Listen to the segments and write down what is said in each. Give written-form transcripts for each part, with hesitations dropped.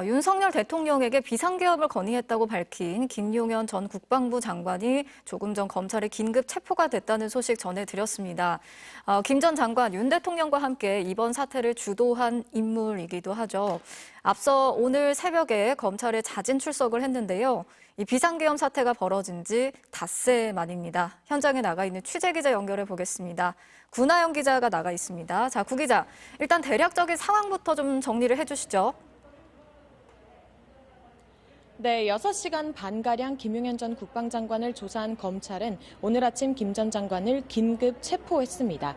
윤석열 대통령에게 비상계엄을 건의했다고 밝힌 김용현 전 국방부 장관이 조금 전 검찰에 긴급 체포가 됐다는 소식 전해드렸습니다. 김 전 장관, 윤 대통령과 함께 이번 사태를 주도한 인물이기도 하죠. 앞서 오늘 새벽에 검찰에 자진 출석을 했는데요. 이 비상계엄 사태가 벌어진 지 닷새 만입니다. 현장에 나가 있는 취재기자 연결해 보겠습니다. 구나영 기자가 나가 있습니다. 자, 구 기자, 일단 대략적인 상황부터 좀 정리를 해주시죠. 네, 6시간 반가량 김용현 전 국방장관을 조사한 검찰은 오늘 아침 김 전 장관을 긴급 체포했습니다.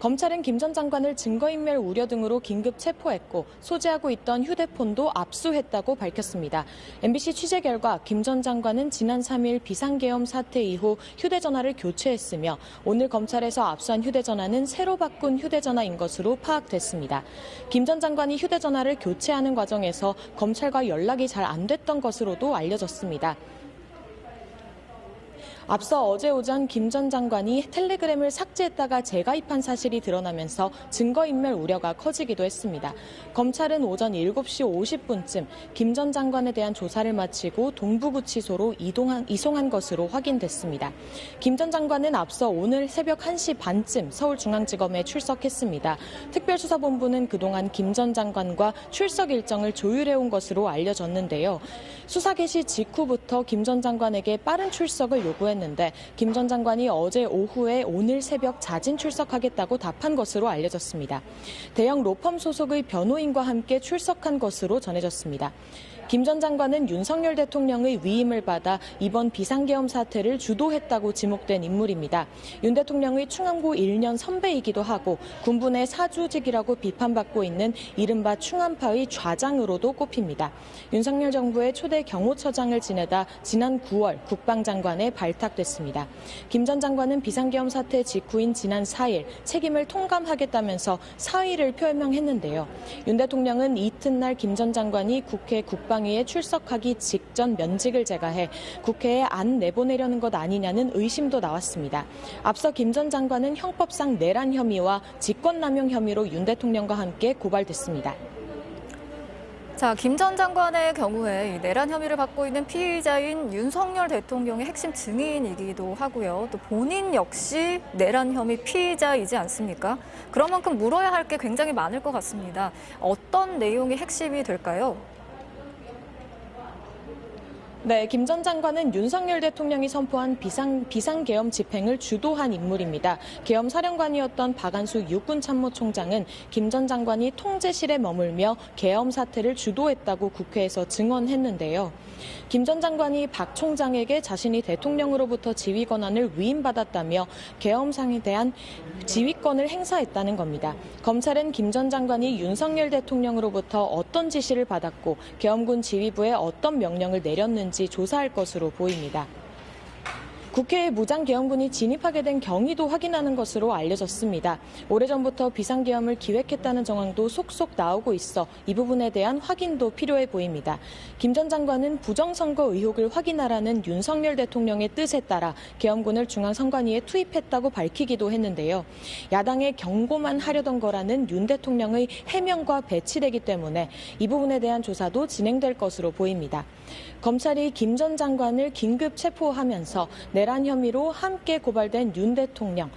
검찰은 김 전 장관을 증거인멸 우려 등으로 긴급 체포했고 소지하고 있던 휴대폰도 압수했다고 밝혔습니다. MBC 취재 결과 김 전 장관은 지난 3일 비상계엄 사태 이후 휴대전화를 교체했으며 오늘 검찰에서 압수한 휴대전화는 새로 바꾼 휴대전화인 것으로 파악됐습니다. 김 전 장관이 휴대전화를 교체하는 과정에서 검찰과 연락이 잘 안 됐던 것으로도 알려졌습니다. 앞서 어제 오전 김 전 장관이 텔레그램을 삭제했다가 재가입한 사실이 드러나면서 증거인멸 우려가 커지기도 했습니다. 검찰은 오전 7시 50분쯤 김 전 장관에 대한 조사를 마치고 동부구치소로 이송한 것으로 확인됐습니다. 김 전 장관은 앞서 오늘 새벽 1시 반쯤 서울중앙지검에 출석했습니다. 특별수사본부는 그동안 김 전 장관과 출석 일정을 조율해온 것으로 알려졌는데요. 수사 개시 직후부터 김 전 장관에게 빠른 출석을 요구했는데 김 전 장관이 어제 오후에 오늘 새벽 자진 출석하겠다고 답한 것으로 알려졌습니다. 대형 로펌 소속의 변호인과 함께 출석한 것으로 전해졌습니다. 김 전 장관은 윤석열 대통령의 위임을 받아 이번 비상계엄 사태를 주도했다고 지목된 인물입니다. 윤 대통령의 충암고 1년 선배이기도 하고 군부 내 사주직이라고 비판받고 있는 이른바 충암파의 좌장으로도 꼽힙니다. 윤석열 정부의 초대 경호처장을 지내다 지난 9월 국방장관에 발탁됐습니다. 김 전 장관은 비상계엄 사태 직후인 지난 4일 책임을 통감하겠다면서 사의를 표명했는데요. 윤 대통령은 이튿날 김 전 장관이 국회 국방위에 출석하기 직전 면직을 제거해 국회에 안 내보내려는 것 아니냐는 의심도 나왔습니다. 앞서 김 전 장관은 형법상 내란 혐의와 직권남용 혐의로 윤 대통령과 함께 고발됐습니다. 자, 김 전 장관의 경우에 내란 혐의를 받고 있는 피의자인 윤석열 대통령의 핵심 증인이기도 하고요. 또 본인 역시 내란 혐의 피의자이지 않습니까? 그런 만큼 물어야 할 게 굉장히 많을 것 같습니다. 어떤 내용이 핵심이 될까요? 네, 김 전 장관은 윤석열 대통령이 선포한 비상계엄 집행을 주도한 인물입니다. 계엄 사령관이었던 박안수 육군참모총장은 김 전 장관이 통제실에 머물며 계엄 사태를 주도했다고 국회에서 증언했는데요. 김 전 장관이 박 총장에게 자신이 대통령으로부터 지휘 권한을 위임받았다며 계엄상에 대한 지휘권을 행사했다는 겁니다. 검찰은 김 전 장관이 윤석열 대통령으로부터 어떤 지시를 받았고 계엄군 지휘부에 어떤 명령을 내렸는지 조사할 것으로 보입니다. 국회에 무장계엄군이 진입하게 된 경위도 확인하는 것으로 알려졌습니다. 오래전부터 비상계엄을 기획했다는 정황도 속속 나오고 있어 이 부분에 대한 확인도 필요해 보입니다. 김 전 장관은 부정선거 의혹을 확인하라는 윤석열 대통령의 뜻에 따라 계엄군을 중앙선관위에 투입했다고 밝히기도 했는데요. 야당의 경고만 하려던 거라는 윤 대통령의 해명과 배치되기 때문에 이 부분에 대한 조사도 진행될 것으로 보입니다. 검찰이 김 전 장관을 긴급 체포하면서 내란 혐의로 함께 고발된 윤 대통령을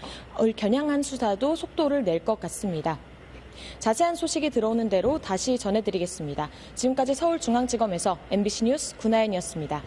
겨냥한 수사도 속도를 낼 것 같습니다. 자세한 소식이 들어오는 대로 다시 전해드리겠습니다. 지금까지 서울중앙지검에서 MBC 뉴스 구나연이었습니다.